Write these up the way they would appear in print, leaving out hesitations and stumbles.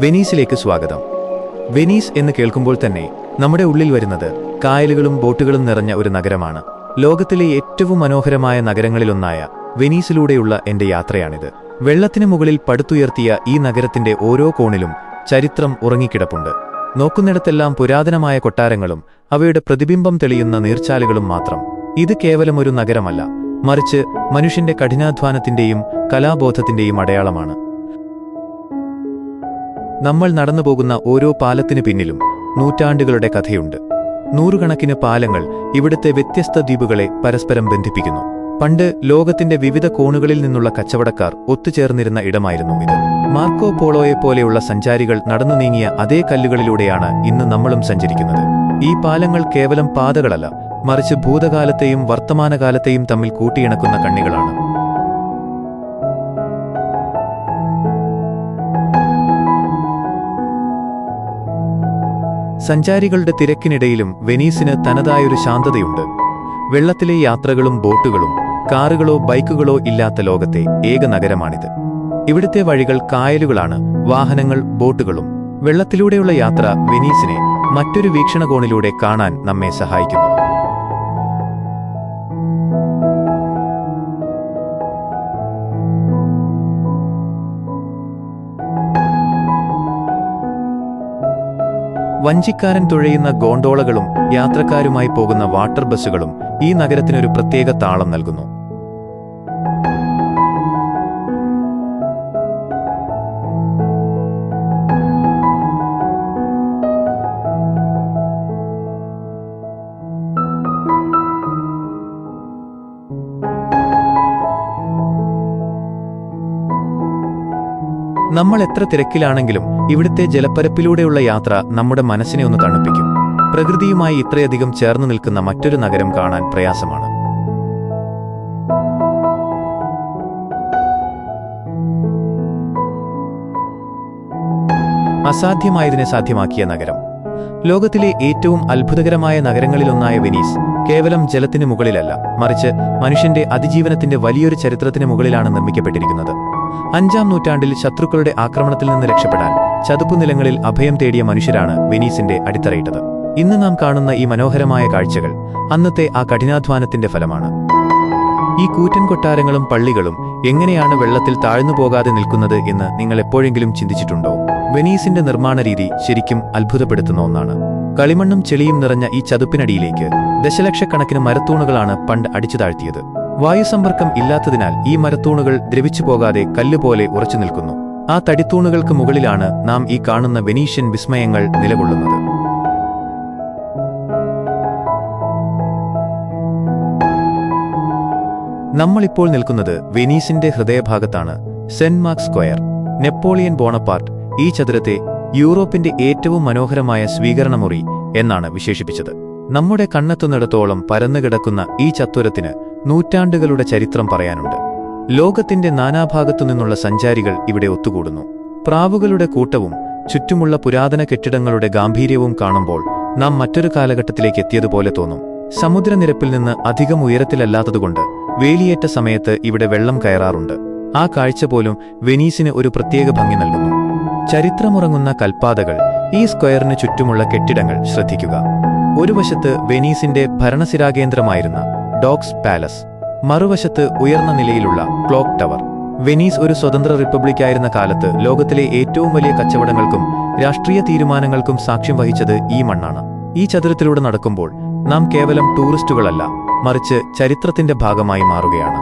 വെനീസിലേക്ക് സ്വാഗതം. വെനീസ് എന്ന് കേൾക്കുമ്പോൾ തന്നെ നമ്മുടെ ഉള്ളിൽ വരുന്നത് കായലുകളും ബോട്ടുകളും നിറഞ്ഞ ഒരു നഗരമാണ്. ലോകത്തിലെ ഏറ്റവും മനോഹരമായ നഗരങ്ങളിലൊന്നായ വെനീസിലൂടെയുള്ള എന്റെ യാത്രയാണിത്. വെള്ളത്തിന് മുകളിൽ പടുത്തുയർത്തിയ ഈ നഗരത്തിന്റെ ഓരോ കോണിലും ചരിത്രം ഉറങ്ങിക്കിടപ്പുണ്ട്. നോക്കുന്നിടത്തെല്ലാം പുരാതനമായ കൊട്ടാരങ്ങളും അവയുടെ പ്രതിബിംബം തെളിയുന്ന നീർച്ചാലുകളും മാത്രം. ഇത് കേവലം ഒരു നഗരമല്ല, മറിച്ച് മനുഷ്യന്റെ കഠിനാധ്വാനത്തിന്റെയും കലാബോധത്തിന്റെയും അടയാളമാണ്. നമ്മൾ നടന്നുപോകുന്ന ഓരോ പാലത്തിനു പിന്നിലും നൂറ്റാണ്ടുകളുടെ കഥയുണ്ട്. നൂറുകണക്കിന് പാലങ്ങൾ ഇവിടുത്തെ വ്യത്യസ്ത ദ്വീപുകളെ പരസ്പരം ബന്ധിപ്പിക്കുന്നു. പണ്ട് ലോകത്തിന്റെ വിവിധ കോണുകളിൽ നിന്നുള്ള കച്ചവടക്കാർ ഒത്തുചേർന്നിരുന്ന ഇടമായിരുന്നു ഇത്. മാർക്കോ പോളോയെപ്പോലെയുള്ള സഞ്ചാരികൾ നടന്നു നീങ്ങിയ അതേ കല്ലുകളിലൂടെയാണ് ഇന്ന് നമ്മളും സഞ്ചരിക്കുന്നത്. ഈ പാലങ്ങൾ കേവലം പാതകളല്ല, മറിച്ച് ഭൂതകാലത്തെയും വർത്തമാനകാലത്തെയും തമ്മിൽ കൂട്ടിയിണക്കുന്ന കണ്ണികളാണ്. സഞ്ചാരികളുടെ തിരക്കിനിടയിലും വെനീസിന് തനതായൊരു ശാന്തതയുണ്ട്. വെള്ളത്തിലെ യാത്രകളും ബോട്ടുകളും കാറുകളോ ബൈക്കുകളോ ഇല്ലാത്ത ലോകത്തെ ഏക നഗരമാണിത്. ഇവിടുത്തെ വഴികൾ കായലുകളാണ്, വാഹനങ്ങൾ ബോട്ടുകളും. വെള്ളത്തിലൂടെയുള്ള യാത്ര വെനീസിനെ മറ്റൊരു വീക്ഷണകോണിലൂടെ കാണാൻ നമ്മെ സഹായിക്കുന്നു. വഞ്ചിക്കാരൻ തുഴയുന്ന ഗോണ്ടോളകളും യാത്രക്കാരുമായി പോകുന്ന വാട്ടർ ബസ്സുകളും ഈ നഗരത്തിനൊരു പ്രത്യേക താളം നൽകുന്നു. നമ്മൾ എത്ര തിരക്കിലാണെങ്കിലും ഇവിടുത്തെ ജലപ്പരപ്പിലൂടെയുള്ള യാത്ര നമ്മുടെ മനസ്സിനെ ഒന്ന് തണുപ്പിക്കും. പ്രകൃതിയുമായി ഇത്രയധികം ചേർന്നു നിൽക്കുന്ന മറ്റൊരു നഗരം കാണാൻ പ്രയാസമാണ്. അസാധ്യമായതിനെ സാധ്യമാക്കിയ നഗരം. ലോകത്തിലെ ഏറ്റവും അത്ഭുതകരമായ നഗരങ്ങളിലൊന്നായ വെനീസ് കേവലം ജലത്തിന് മുകളിലല്ല, മറിച്ച് മനുഷ്യന്റെ അതിജീവനത്തിന്റെ വലിയൊരു ചരിത്രത്തിന് മുകളിലാണ് നിർമ്മിക്കപ്പെട്ടിരിക്കുന്നത്. 5-ാം നൂറ്റാണ്ടിൽ ശത്രുക്കളുടെ ആക്രമണത്തിൽ നിന്ന് രക്ഷപ്പെടാൻ ചതുപ്പുനിലങ്ങളിൽ അഭയം തേടിയ മനുഷ്യരാണ് വെനീസിന്റെ അടിത്തറയിട്ടത്. ഇന്ന് നാം കാണുന്ന ഈ മനോഹരമായ കാഴ്ചകൾ അന്നത്തെ ആ കഠിനാധ്വാനത്തിന്റെ ഫലമാണ്. ഈ കൂറ്റൻ കൊട്ടാരങ്ങളും പള്ളികളും എങ്ങനെയാണ് വെള്ളത്തിൽ താഴ്ന്നുപോകാതെ നിൽക്കുന്നത് എന്ന് നിങ്ങൾ എപ്പോഴെങ്കിലും ചിന്തിച്ചിട്ടുണ്ടോ? വെനീസിന്റെ നിർമ്മാണ രീതി ശരിക്കും അത്ഭുതപ്പെടുത്തുന്ന ഒന്നാണ്. കളിമണ്ണും ചെളിയും നിറഞ്ഞ ഈ ചതുപ്പിനടിയിലേക്ക് ദശലക്ഷക്കണക്കിന് മരത്തൂണുകളാണ് പണ്ട് അടിച്ചു താഴ്ത്തിയത്. വായുസമ്പർക്കം ഇല്ലാത്തതിനാൽ ഈ മരത്തൂണുകൾ ദ്രവിച്ചു പോകാതെ കല്ലുപോലെ ഉറച്ചു നിൽക്കുന്നു. ആ തടിത്തൂണുകൾക്ക് മുകളിലാണ് നാം ഈ കാണുന്ന വെനീഷ്യൻ വിസ്മയങ്ങൾ നിലകൊള്ളുന്നത്. നമ്മളിപ്പോൾ നിൽക്കുന്നത് വെനീസിന്റെ ഹൃദയഭാഗത്താണ്. Saint Mark's Square. Napoleon Bonaparte ഈ ചതുരത്തെ യൂറോപ്പിന്റെ ഏറ്റവും മനോഹരമായ സ്വീകരണമുറി എന്നാണ് വിശേഷിപ്പിച്ചത്. നമ്മുടെ കണ്ണെത്തുന്നിടത്തോളം പരന്നുകിടക്കുന്ന ഈ ചത്വരത്തിന് നൂറ്റാണ്ടുകളുടെ ചരിത്രം പറയാനുണ്ട്. ലോകത്തിന്റെ നാനാഭാഗത്തുനിന്നുള്ള സഞ്ചാരികൾ ഇവിടെ ഒത്തുകൂടുന്നു. പ്രാവുകളുടെ കൂട്ടവും ചുറ്റുമുള്ള പുരാതന കെട്ടിടങ്ങളുടെ ഗാംഭീര്യവും കാണുമ്പോൾ നാം മറ്റൊരു കാലഘട്ടത്തിലേക്ക് എത്തിയതുപോലെ തോന്നും. സമുദ്രനിരപ്പിൽ നിന്ന് അധികം ഉയരത്തിലല്ലാത്തതുകൊണ്ട് വേലിയേറ്റ സമയത്ത് ഇവിടെ വെള്ളം കയറാറുണ്ട്. ആ കാഴ്ച പോലും വെനീസിന് ഒരു പ്രത്യേക ഭംഗി നൽകുന്നു. ചരിത്രമുറങ്ങുന്ന കൽപ്പാതകൾ, ഈ സ്ക്വയറിന് ചുറ്റുമുള്ള കെട്ടിടങ്ങൾ ശ്രദ്ധിക്കുക. ഒരു വശത്ത് വെനീസിന്റെ ഭരണസിരാകേന്ദ്രമായിരുന്ന ഡോക്സ് പാലസ്, മറുവശത്ത് ഉയർന്ന നിലയിലുള്ള ക്ലോക്ക് ടവർ. വെനീസ് ഒരു സ്വതന്ത്ര റിപ്പബ്ലിക്കായിരുന്ന കാലത്ത് ലോകത്തിലെ ഏറ്റവും വലിയ കച്ചവടങ്ങൾക്കും രാഷ്ട്രീയ തീരുമാനങ്ങൾക്കും സാക്ഷ്യം വഹിച്ചത് ഈ മണ്ണാണ്. ഈ ചതുരത്തിലൂടെ നടക്കുമ്പോൾ നാം കേവലം ടൂറിസ്റ്റുകളല്ല, മറിച്ച് ചരിത്രത്തിന്റെ ഭാഗമായി മാറുകയാണ്.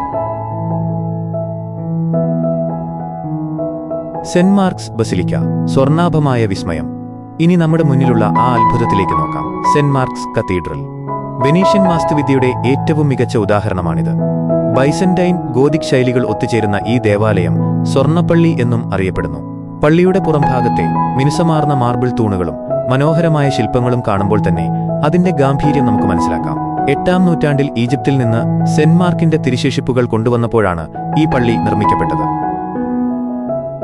സെന്റ് മാർക്സ് ബസിലിക്ക, സ്വർണ്ണാഭമായ വിസ്മയം. ഇനി നമ്മുടെ മുന്നിലുള്ള ആ അത്ഭുതത്തിലേക്ക് നോക്കാം. Saint marks cathedral. വെനീഷ്യൻ വാസ്തുവിദ്യയുടെ ഏറ്റവും മികച്ച ഉദാഹരണമാണിത്. ബൈസന്റൈൻ ഗോതിക് ശൈലികൾ ഒത്തുചേരുന്ന ഈ ദേവാലയം സ്വർണ്ണപ്പള്ളി എന്നും അറിയപ്പെടുന്നു. പള്ളിയുടെ പുറംഭാഗത്തെ മിനുസമാർന്ന മാർബിൾ തൂണുകളും മനോഹരമായ ശില്പങ്ങളും കാണുമ്പോൾ തന്നെ അതിന്റെ ഗാംഭീര്യം നമുക്ക് മനസ്സിലാക്കാം. 8-ാം നൂറ്റാണ്ടിൽ ഈജിപ്തിൽ നിന്ന് സെന്റ് മാർക്കിന്റെ തിരുശേഷിപ്പുകൾ കൊണ്ടുവന്നപ്പോഴാണ് ഈ പള്ളി നിർമ്മിക്കപ്പെട്ടത്.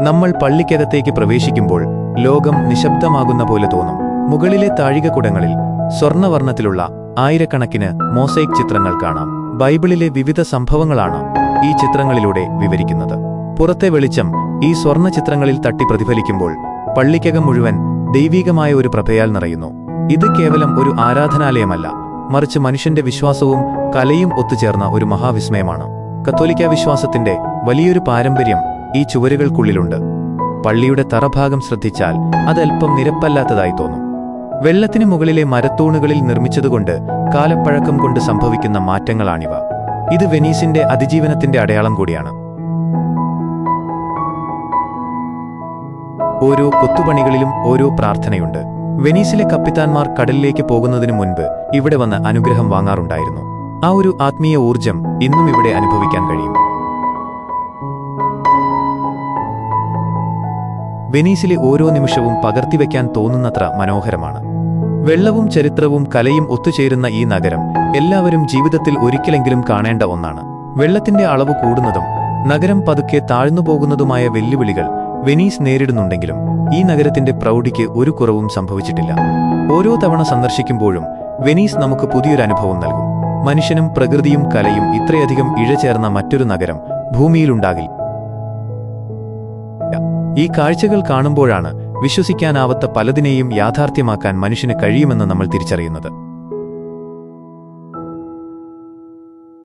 നമ്മൾ പള്ളിക്കകത്തേക്ക് പ്രവേശിക്കുമ്പോൾ ലോകം നിശബ്ദമാകുന്ന പോലെ തോന്നും. മുകളിലെ താഴികക്കുടങ്ങളിൽ സ്വർണ്ണവർണ്ണത്തിലുള്ള ആയിരക്കണക്കിന് മോസൈക് ചിത്രങ്ങൾ കാണാം. ബൈബിളിലെ വിവിധ സംഭവങ്ങളാണ് ഈ ചിത്രങ്ങളിലൂടെ വിവരിക്കുന്നത്. പുറത്തെ വെളിച്ചം ഈ സ്വർണ്ണ ചിത്രങ്ങളിൽ തട്ടി പ്രതിഫലിക്കുമ്പോൾ പള്ളിക്കകം മുഴുവൻ ദൈവീകമായ ഒരു പ്രഭയാൽ നിറയുന്നു. ഇത് കേവലം ഒരു ആരാധനാലയമല്ല, മറിച്ച് മനുഷ്യന്റെ വിശ്വാസവും കലയും ഒത്തുചേർന്ന ഒരു മഹാവിസ്മയമാണ്. കത്തോലിക്ക വിശ്വാസത്തിന്റെ വലിയൊരു പാരമ്പര്യം ഈ ചുവരുകൾക്കുള്ളിലുണ്ട്. പള്ളിയുടെ തറഭാഗം ശ്രദ്ധിച്ചാൽ അതല്പം നിരപ്പല്ലാത്തതായി തോന്നും. വെള്ളത്തിനു മുകളിലെ മരത്തൂണുകളിൽ നിർമ്മിച്ചതുകൊണ്ട് കാലപ്പഴക്കം കൊണ്ട് സംഭവിക്കുന്ന മാറ്റങ്ങളാണിവ. ഇത് വെനീസിന്റെ അതിജീവനത്തിന്റെ അടയാളം കൂടിയാണ്. ഓരോ കൊത്തുപണികളിലും ഓരോ പ്രാർത്ഥനയുണ്ട്. വെനീസിലെ കപ്പിത്താന്മാർ കടലിലേക്ക് പോകുന്നതിനു മുൻപ് ഇവിടെ വന്ന് അനുഗ്രഹം വാങ്ങാറുണ്ടായിരുന്നു. ആ ഒരു ആത്മീയ ഊർജം ഇന്നും ഇവിടെ അനുഭവിക്കാൻ കഴിയും. വെനീസിലെ ഓരോ നിമിഷവും പകർത്തിവെക്കാൻ തോന്നുന്നത്ര മനോഹരമാണ്. വെള്ളവും ചരിത്രവും കലയും ഒത്തുചേരുന്ന ഈ നഗരം എല്ലാവരും ജീവിതത്തിൽ ഒരിക്കലെങ്കിലും കാണേണ്ട ഒന്നാണ്. വെള്ളത്തിന്റെ അളവ് കൂടുന്നതും നഗരം പതുക്കെ താഴ്ന്നുപോകുന്നതുമായ വെല്ലുവിളികൾ വെനീസ് നേരിടുന്നുണ്ടെങ്കിലും ഈ നഗരത്തിന്റെ പ്രൗഢിക്ക് ഒരു കുറവും സംഭവിച്ചിട്ടില്ല. ഓരോ തവണ സന്ദർശിക്കുമ്പോഴും വെനീസ് നമുക്ക് പുതിയൊരു അനുഭവം നൽകും. മനുഷ്യനും പ്രകൃതിയും കലയും ഇത്രയധികം ഇഴചേർന്ന മറ്റൊരു നഗരം ഭൂമിയിലുണ്ടാകില്ല. ഈ കാഴ്ചകൾ കാണുമ്പോഴാണ് വിശ്വസിക്കാനാവാത്ത പലതിനെയും യാഥാർത്ഥ്യമാക്കാൻ മനുഷ്യന് കഴിയുമെന്ന് നമ്മൾ തിരിച്ചറിയുന്നത്.